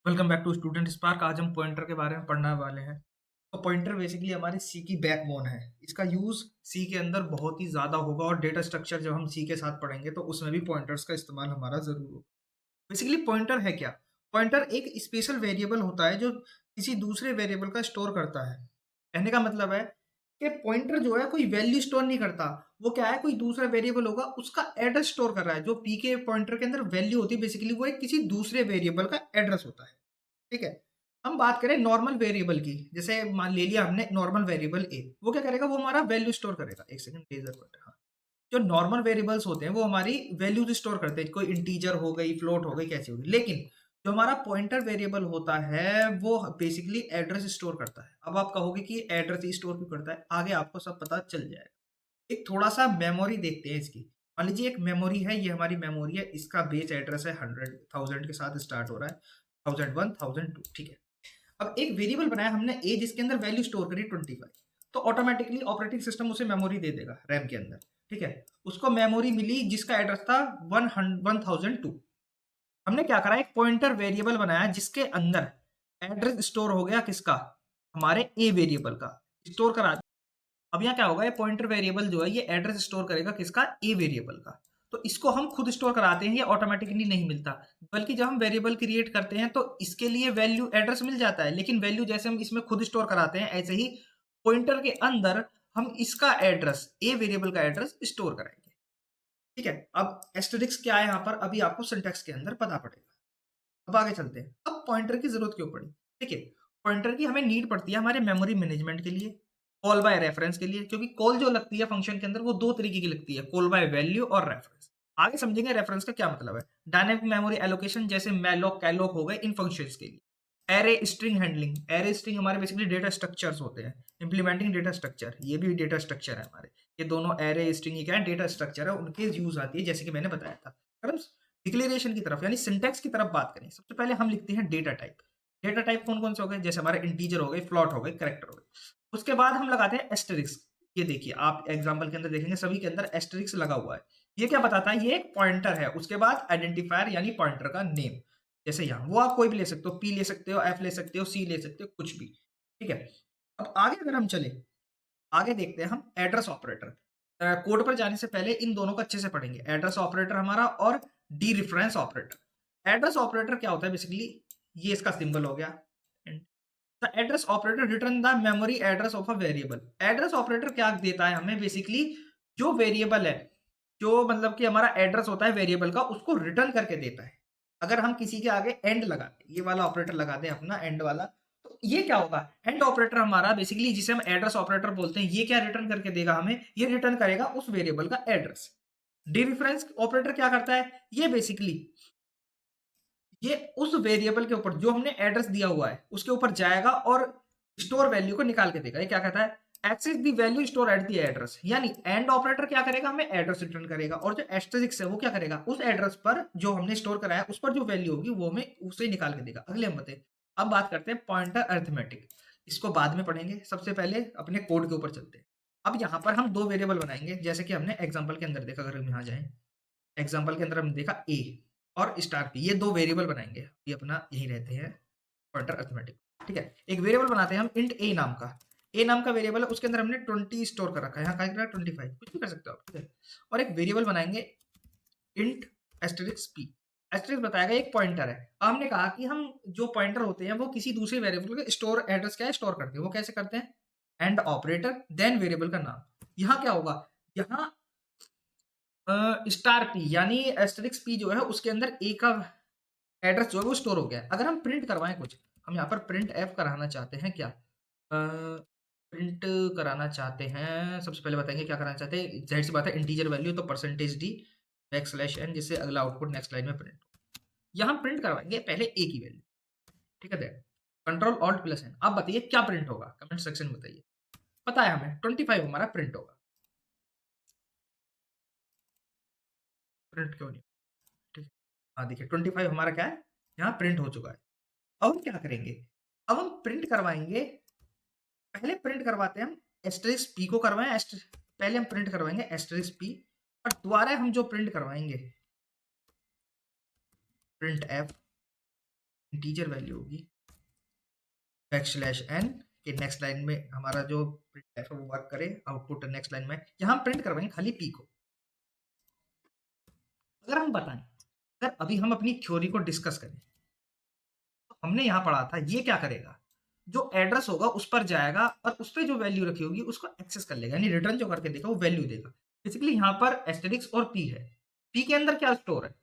Welcome back to Student Spark. आज हम pointer के बारे में पढ़ने वाले हैं। तो पॉइंटर बेसिकली हमारी सी की बैकबोन है। इसका यूज सी के अंदर बहुत ही ज्यादा होगा और डेटा स्ट्रक्चर जब हम सी के साथ पढ़ेंगे तो उसमें भी पॉइंटर्स का इस्तेमाल हमारा जरूर होगा। बेसिकली पॉइंटर है क्या? पॉइंटर एक स्पेशल वेरिएबल होता है जो किसी दूसरे वेरिएबल का स्टोर करता है। कहने का मतलब है कि पॉइंटर जो है कोई वैल्यू स्टोर नहीं करता। वो क्या है, कोई दूसरा वेरिएबल होगा उसका एड्रेस स्टोर कर रहा है। जो पी के पॉइंटर के अंदर वैल्यू होती है बेसिकली वो एक किसी दूसरे वेरिएबल का एड्रेस होता है। ठीक है। हम बात करें नॉर्मल वेरिएबल की, जैसे मान ले लिया हमने नॉर्मल वेरिएबल ए, वो क्या करेगा, वो हमारा वैल्यू स्टोर करेगा। एक सेकंड लेजर कट। हाँ, जो नॉर्मल वेरिएबल्स होते हैं वो हमारी वैल्यूज स्टोर करते हैं, कोई इंटीजर हो गई, फ्लोट हो गई, कैसी होगी। लेकिन जो हमारा पॉइंटर वेरिएबल होता है वो बेसिकली एड्रेस स्टोर करता है। अब आप कहोगे कि एड्रेस ही स्टोर क्यों करता है, आगे आपको सब पता चल जाएगा। एक थोड़ा सा मेमोरी देखते हैं इसकी। मान लीजिए एक मेमोरी है, ये हमारी मेमोरी है, इसका बेस एड्रेस है 100,000 के साथ स्टार्ट हो रहा है, 1001, 1002। ठीक है। अब एक वेरिएबल बनाया हमने ए, जिसके अंदर वैल्यू स्टोर करी 25। तो ऑटोमेटिकली ऑपरेटिंग सिस्टम उसे मेमोरी दे देगा रैम के अंदर। ठीक है। उसको मेमोरी मिली जिसका एड्रेस था 1002। हमने क्या करा, एक पॉइंटर वेरिएबल बनाया जिसके अंदर एड्रेस स्टोर हो गया किसका, हमारे ए वेरिएबल का स्टोर करा। अब यहाँ क्या होगा, ये पॉइंटर वेरिएबल जो है ये एड्रेस स्टोर करेगा किसका, ए वेरिएबल का। तो इसको हम खुद स्टोर कराते हैं, ये ऑटोमेटिकली नहीं मिलता। बल्कि जब हम वेरिएबल क्रिएट करते हैं तो इसके लिए वैल्यू एड्रेस मिल जाता है, लेकिन वैल्यू जैसे हम इसमें खुद स्टोर कराते हैं ऐसे ही पॉइंटर के अंदर हम इसका एड्रेस, ए वेरिएबल का एड्रेस स्टोर कराएंगे। ठीक है। अब एस्टेरिक्स क्या है यहाँ पर, अभी आपको सिंटैक्स के अंदर पता पड़ेगा। अब आगे चलते हैं। अब पॉइंटर की जरूरत क्यों पड़ी? देखिए, पॉइंटर की हमें नीड पड़ती है हमारे मेमोरी मैनेजमेंट के लिए, कॉल बाय रेफरेंस के लिए। क्योंकि कॉल जो लगती है फंक्शन के अंदर वो दो तरीके की लगती है, कॉल बाय वैल्यू और रेफरेंस। आगे समझेंगे रेफरेंस का क्या मतलब है। डायनेमिक मेमोरी एलोकेशन जैसे मैलोक कैलोक हो गए इन फंक्शंस के लिए। Array string handling, array string हमारे बेसिकली डेटा स्ट्रक्चर्स होते हैं। इंप्लीमेंटिंग डेटा स्ट्रक्चर, ये भी डेटा स्ट्रक्चर है हमारे। ये दोनों एरे स्ट्रिंग क्या है, डेटा स्ट्रक्चर है, उनके यूज आती है जैसे कि मैंने बताया था। डिक्लेरेशन की तरफ यानी सिंटैक्स की तरफ बात करें, सबसे पहले हम लिखते हैं डेटा टाइप। डेटा टाइप कौन कौन से हो गए, जैसे हमारे इंटीजर हो गए, फ्लॉट हो गए, कैरेक्टर हो गए। उसके बाद हम लगाते हैं एस्टेरिक्स। ये देखिए आप एग्जांपल के अंदर देखेंगे सभी के अंदर एस्टेरिक्स लगा हुआ है। ये क्या बताता है, ये एक पॉइंटर है। उसके बाद आइडेंटिफायर यानी पॉइंटर का नेम, जैसे यहाँ वो आप कोई भी ले सकते हो, पी ले सकते हो, एफ ले सकते हो, सी ले सकते हो, कुछ भी। ठीक है। अब आगे अगर हम चले, आगे देखते हैं हम एड्रेस ऑपरेटर। कोड पर जाने से पहले इन दोनों को अच्छे से पढ़ेंगे, एड्रेस ऑपरेटर हमारा और D reference operator. Address operator क्या होता है बेसिकली, ये इसका सिंबल हो गया। The address operator return the memory address of a variable. Address operator क्या देता है हमें बेसिकली, जो वेरिएबल है, जो मतलब कि हमारा एड्रेस होता है वेरिएबल का, उसको रिटर्न करके देता है। अगर हम किसी के आगे एंड लगा दें, ये वाला ऑपरेटर लगा दें अपना एंड वाला, तो ये क्या होगा, एंड ऑपरेटर हमारा बेसिकली जिसे हम एड्रेस ऑपरेटर बोलते हैं, ये क्या रिटर्न करके देगा हमें, ये रिटर्न करेगा उस वेरिएबल का एड्रेस। डीरेफरेंस ऑपरेटर क्या करता है, ये बेसिकली ये उस वेरिएबल के ऊपर जो हमने एड्रेस दिया हुआ है उसके ऊपर जाएगा और स्टोर वैल्यू को निकाल के देगा। ये क्या कहता है, access the value store at the address. यानी एंड ऑपरेटर क्या करेगा, हमें एड्रेस रिटर्न करेगा, और जो एस्टेरिक्स है वो क्या करेगा, उस एड्रेस पर जो हमने स्टोर कराया उस पर जो वैल्यू होगी वो हमें उसे निकाल के देगा। अगले हम बताए, अब बात करते हैं पॉइंटर अरिथमेटिक। इसको बाद में पढ़ेंगे, सबसे पहले अपने कोड के ऊपर चलते हैं। अब यहाँ पर हम दो वेरिएबल बनाएंगे, जैसे कि हमने एग्जाम्पल के अंदर देखा। अगर हम यहाँ जाए, एग्जाम्पल के अंदर हमने देखा ए और स्टार पी, ये दो वेरिएबल बनाएंगे। ये अपना यही रहते हैं पॉइंटर अरिथमेटिक। ठीक है। एक वेरिएबल बनाते हैं हम इंट ए नाम का। ए नाम का वेरिएबल है, उसके अंदर हमने 20 स्टोर कर रखा है, यहाँ क्या 25, कुछ भी कर सकते हो आप। ठीक है। और एक वेरिएबल बनाएंगे इंट एस्टेरिक्स पी। एस्टेरिक्स बताएगा एक पॉइंटर है। अब हमने कहा कि हम जो पॉइंटर होते हैं वो किसी दूसरे वेरिएबल के स्टोर एड्रेस क्या है, स्टोर करते हैं। वो कैसे करते हैं, एंड ऑपरेटर देन वेरिएबल का नाम। यहाँ क्या होगा, यहाँ स्टार पी यानी एस्टेरिक्स पी जो है उसके अंदर ए का एड्रेस जो है वो स्टोर हो गया है। अगर हम प्रिंट करवाएं कुछ, हम यहाँ पर प्रिंट एफ कराना चाहते हैं क्या, प्रिंट कराना चाहते हैं, सबसे पहले बताएंगे क्या कराना चाहते हैं। जाहिर सी बात है इंटीजर वैल्यू, तो percentage d backslash n, जिससे अगला आउटपुट नेक्स्ट लाइन में प्रिंट हो। यहाँ प्रिंट करवाएंगे पहले ए की वैल्यू। ठीक है। Control alt plus N. अब बताइए क्या प्रिंट होगा, कमेंट सेक्शन में बताइए। पता है हमें 25 हमारा प्रिंट होगा। प्रिंट क्यों नहीं, ठीक है। हाँ देखिए 25 हमारा क्या है, यहाँ प्रिंट हो चुका है। अब हम क्या करेंगे, अब हम प्रिंट करवाएंगे, पहले प्रिंट करवाते हैं हम एस्टेरिक्स पी को करवाएं, पहले हम प्रिंट करवाएंगे एस्टेरिक्स पी, और दोबारा हम जो प्रिंट करवाएंगे प्रिंट एफ, इंटीजर वैल्यू होगी बैकस्लैश n के नेक्स्ट लाइन में हमारा जो प्रिंट है वो वर्क करे, आउटपुट नेक्स्ट लाइन में यहाँ हम प्रिंट करवाएंगे खाली p को। अगर हम बताएं, अगर अभी हम अपनी थ्योरी को डिस्कस करें तो हमने यहाँ पढ़ा था ये क्या करेगा, जो एड्रेस होगा उस पर जाएगा और उस पर जो वैल्यू रखी होगी उसको एक्सेस कर लेगा, यानी रिटर्न जो करके देगा वो वैल्यू देगा। बेसिकली यहाँ पर एस्टेरिक्स और p है, p के अंदर क्या स्टोर है,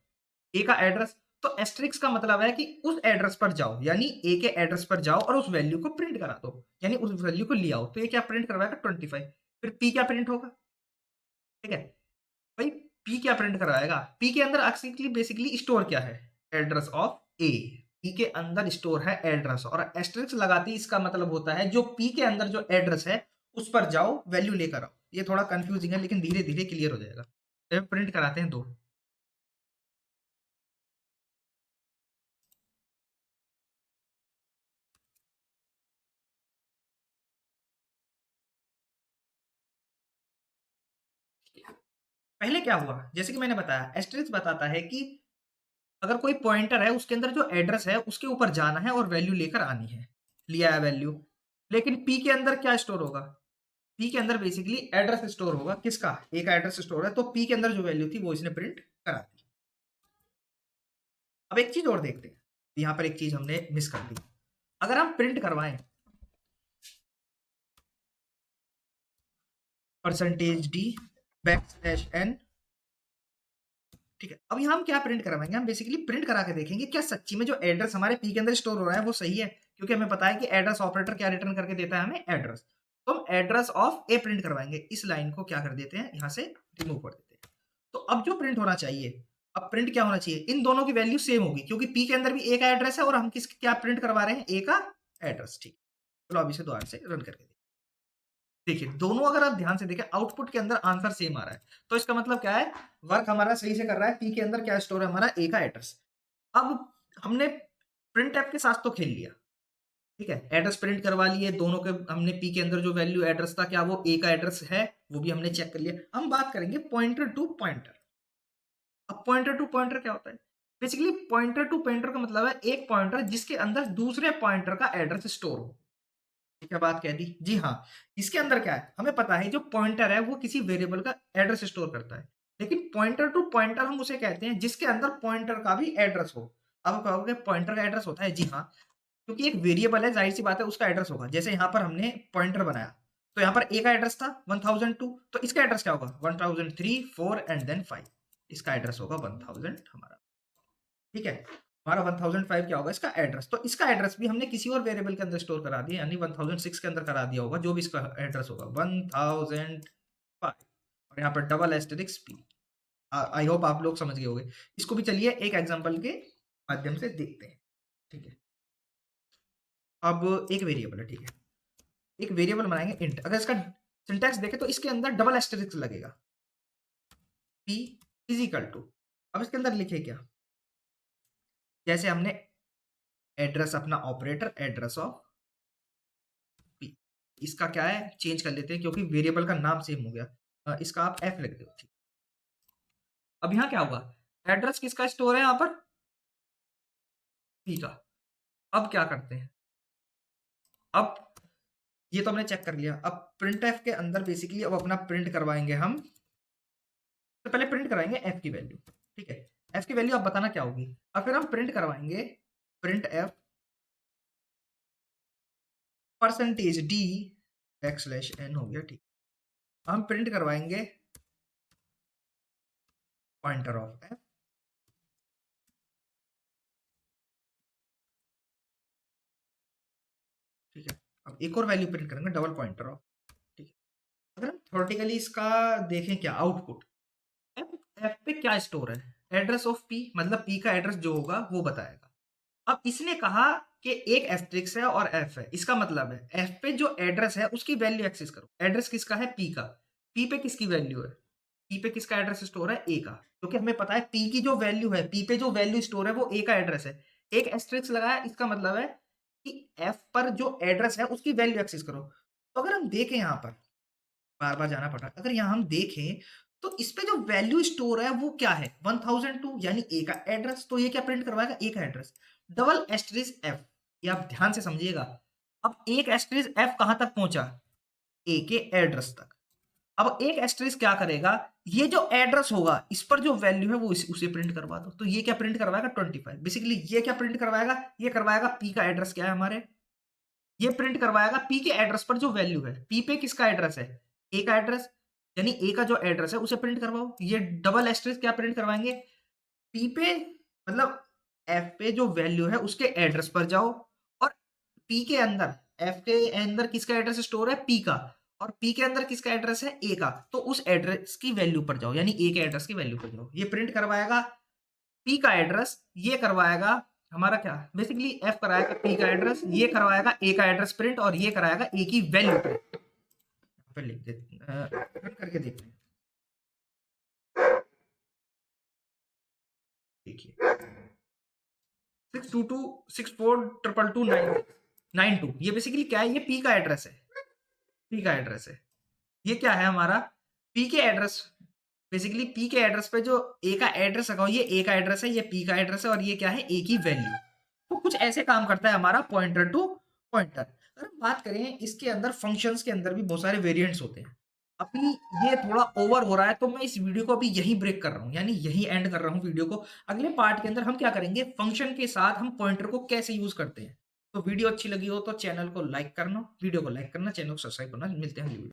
a का एड्रेस, तो एस्टेरिक्स का मतलब है कि उस एड्रेस पर जाओ, यानी a के एड्रेस पर जाओ और उस वैल्यू को प्रिंट करा दो, यानी उस वैल्यू को ले आओ। तो ये क्या प्रिंट करवाएगा 25, फिर p क्या प्रिंट होगा, ठीक है भाई, p क्या प्रिंट करवाएगा, p के अंदर बेसिकली स्टोर क्या है, एड्रेस ऑफ a, p के अंदर स्टोर है एड्रेस, और एस्टेरिक्स लगाते ही इसका मतलब होता है जो p के अंदर जो एड्रेस है उस पर जाओ वैल्यू लेकर आओ। ये थोड़ा कंफ्यूजिंग है लेकिन धीरे धीरे क्लियर हो जाएगा। तो प्रिंट कराते हैं दो। पहले क्या हुआ, जैसे कि मैंने बताया एस्टेरिक्स बताता है कि अगर कोई पॉइंटर है उसके अंदर जो एड्रेस है उसके ऊपर जाना है और वैल्यू लेकर आनी है, लिया है वैल्यू। लेकिन पी के अंदर क्या स्टोर होगा, पी के अंदर बेसिकली एड्रेस स्टोर होगा, किसका, ए का एड्रेस स्टोर है, तो पी के अंदर जो वैल्यू थी वो इसने प्रिंट करा दी। अब एक चीज और देखते हैं, यहाँ पर एक चीज हमने मिस कर दी। अगर हम प्रिंट करवाएं %d बैकस्लैश n, ठीक है, अब यहाँ हम क्या प्रिंट करवाएंगे, हम बेसिकली प्रिंट करा के देखेंगे क्या सच्ची में जो एड्रेस हमारे पी के अंदर स्टोर हो रहा है वो सही है, क्योंकि हमें पता है कि एड्रेस ऑपरेटर क्या रिटर्न करके देता है हमें, एड्रेस। तो हम एड्रेस ऑफ ए प्रिंट करवाएंगे, इस लाइन को क्या कर देते हैं यहाँ से रिमूव कर देते हैं। तो अब जो प्रिंट होना चाहिए, अब प्रिंट क्या होना चाहिए, इन दोनों की वैल्यू सेम होगी, क्योंकि पी के अंदर भी ए का एड्रेस है और हम किस क्या प्रिंट करवा रहे हैं, ए का एड्रेस, ठीक। चलो अभी से दोबारा से रन करके देखिए, दोनों अगर आप ध्यान से देखें आउटपुट के अंदर आंसर सेम आ रहा है, तो इसका मतलब क्या है, वर्क हमारा सही से कर रहा है। पी के अंदर क्या स्टोर है हमारा, ए का एड्रेस। अब हमने प्रिंट एफ के साथ तो खेल लिया, ठीक है, एड्रेस प्रिंट करवा लिए दोनों के, हमने पी के अंदर जो वैल्यू एड्रेस था क्या वो ए का एड्रेस है, वो भी हमने चेक कर लिया। हम बात करेंगे पॉइंटर टू पॉइंटर। अब पॉइंटर टू पॉइंटर क्या होता है, बेसिकली पॉइंटर टू पॉइंटर का मतलब है एक पॉइंटर जिसके अंदर दूसरे पॉइंटर का एड्रेस स्टोर हो। क्या बात कह दी, जी हाँ। इसके अंदर क्या है, हमें पता है जो पॉइंटर है वो किसी वेरिएबल का एड्रेस स्टोर करता है, लेकिन पॉइंटर टू पॉइंटर हम उसे कहते हैं जिसके अंदर पॉइंटर का भी एड्रेस हो। अब कहोगे पॉइंटर का एड्रेस होता है, जी हाँ, क्योंकि एक वेरिएबल है, जाहिर सी बात है उसका एड्रेस होगा। जैसे यहाँ पर हमने पॉइंटर बनाया तो यहाँ पर ए का एड्रेस था 1002, तो इसका एड्रेस क्या होगा 1003, 4 एंड देन 5, इसका एड्रेस होगा 1000 हमारा, ठीक है। हमारा 1005 क्या होगा इसका एड्रेस, तो इसका एड्रेस भी हमने किसी और वेरिएबल के अंदर स्टोर करा दिया, यानी 1006 के अंदर करा दिया होगा, जो भी इसका एड्रेस होगा 1005, और यहाँ पर double asterisk P. I hope आप लोग समझ गए होंगे। इसको भी चलिए एक एग्जांपल के माध्यम से देखते हैं, ठीक है। अब एक वेरिएबल है, ठीक है, एक वेरिएबल बनाएंगे इंट। अगर इसका सिंटैक्स देखें तो इसके अंदर डबल एस्टेरिक्स लगेगा, p इज इक्वल टू, अब इसके अंदर लिखे क्या, जैसे हमने एड्रेस अपना ऑपरेटर एड्रेस ऑफ p, इसका क्या है चेंज कर लेते हैं क्योंकि वेरिएबल का नाम सेम हो गया, इसका आप f लिख दो, ठीक। अब यहाँ क्या होगा, एड्रेस किसका स्टोर है यहाँ पर, p का। अब क्या करते हैं, अब ये तो हमने चेक कर लिया, अब प्रिंट एफ के अंदर बेसिकली अब अपना प्रिंट करवाएंगे हम, तो पहले प्रिंट कराएंगे एफ की वैल्यू, ठीक है। एफ की वैल्यू आप बताना क्या होगी, और फिर हम प्रिंट करवाएंगे print F %d backslash n हो गया, ठीक। हम प्रिंट करवाएंगे पॉइंटर ऑफ एफ, ठीक है। अब एक और वैल्यू प्रिंट करेंगे डबल पॉइंटर ऑफ, ठीक है। अगर हम थ्योरेटिकली इसका देखें क्या आउटपुट, एफ एफ पे क्या स्टोर है, एड्रेस ऑफ पी, मतलब पी का एड्रेस जो होगा वो बताएगा। अब इसने कहा कि एक एस्ट्रिक्स है और एफ है, इसका मतलब है एफ पे जो एड्रेस है उसकी वैल्यू एक्सेस करो। एड्रेस किसका है, पी का, पी पे किसकी वैल्यू है, पी पे किसका एड्रेस स्टोर है, ए का, क्योंकि हमें पता है पी की जो वैल्यू है, पी पे जो वैल्यू स्टोर है वो ए का एड्रेस है। एक एस्ट्रिक्स लगाया, इसका मतलब है कि एफ पर जो एड्रेस है उसकी वैल्यू एक्सेस करो। तो अगर हम देखें यहाँ पर, बार बार जाना पड़ा, अगर यहाँ हम देखें तो इस पे जो वैल्यू स्टोर है वो क्या है 1002, यानी ए का एड्रेस, तो ये क्या प्रिंट करवाएगा, ए का एड्रेस। डबल एस्टरिस एफ, ये आप ध्यान से समझिएगा। अब एक एस्टरिस एफ कहाँ तक पहुंचा? ए के एड्रेस तक। अब एक एस्टरिस क्या करेगा, ये जो एड्रेस होगा इस पर जो वैल्यू है वो उसे प्रिंट करवा दो। तो ये क्या प्रिंट करवाएगा? 25। बेसिकली ये क्या प्रिंट करवाएगा? ये करवाएगा पी का एड्रेस क्या है हमारे, ये प्रिंट करवाएगा पी के एड्रेस पर जो वैल्यू है। पी पे किसका एड्रेस है? ए का एड्रेस, यानी ए का जो एड्रेस है उसे प्रिंट करवाओ। ये डबल एस्टरिस क्या प्रिंट करवाएंगे? पी पे मतलब एफ पे जो वैल्यू है उसके एड्रेस पर जाओ, और पी के अंदर एफ के अंदर किसका एड्रेस स्टोर है? पी का, और पी के अंदर किसका एड्रेस है? ए का। तो उस एड्रेस की वैल्यू पर जाओ, यानी ए के एड्रेस की वैल्यू पर जाओ। ये प्रिंट करवाएगा पी का एड्रेस, ये करवाएगा हमारा क्या, बेसिकली एफ कराएगा पी का एड्रेस, ये करवाएगा ए का एड्रेस प्रिंट, और ये कराएगा ए की वैल्यू प्रिंट। यहाँ पे लिख देते प्रिंट करके देखते हैं। देखिए 6226422292, ये बेसिकली क्या है? ये पी का एड्रेस है, पी का एड्रेस है। ये क्या है हमारा? पी के एड्रेस। बेसिकली पी के एड्रेस पे जो ए का एड्रेस रखा हो, ये ए का एड्रेस है, ये पी का एड्रेस है, और ये क्या है? ए की वैल्यू। तो कुछ ऐसे काम करता है हमारा पॉइंटर टू पॉइंटर। अगर हम बात करें इसके अंदर फंक्शंस के अंदर भी बहुत सारे वेरिएंट्स होते हैं। अभी ये थोड़ा ओवर हो रहा है, तो मैं इस वीडियो को अभी यहीं ब्रेक कर रहा हूँ, यानी यहीं एंड कर रहा हूँ वीडियो को। अगले पार्ट के अंदर हम क्या करेंगे, फंक्शन के साथ हम पॉइंटर को कैसे यूज करते हैं। तो वीडियो अच्छी लगी हो तो चैनल को लाइक करना, वीडियो को लाइक करना, चैनल को सब्सक्राइब करना। मिलते हैं अगली वीडियो।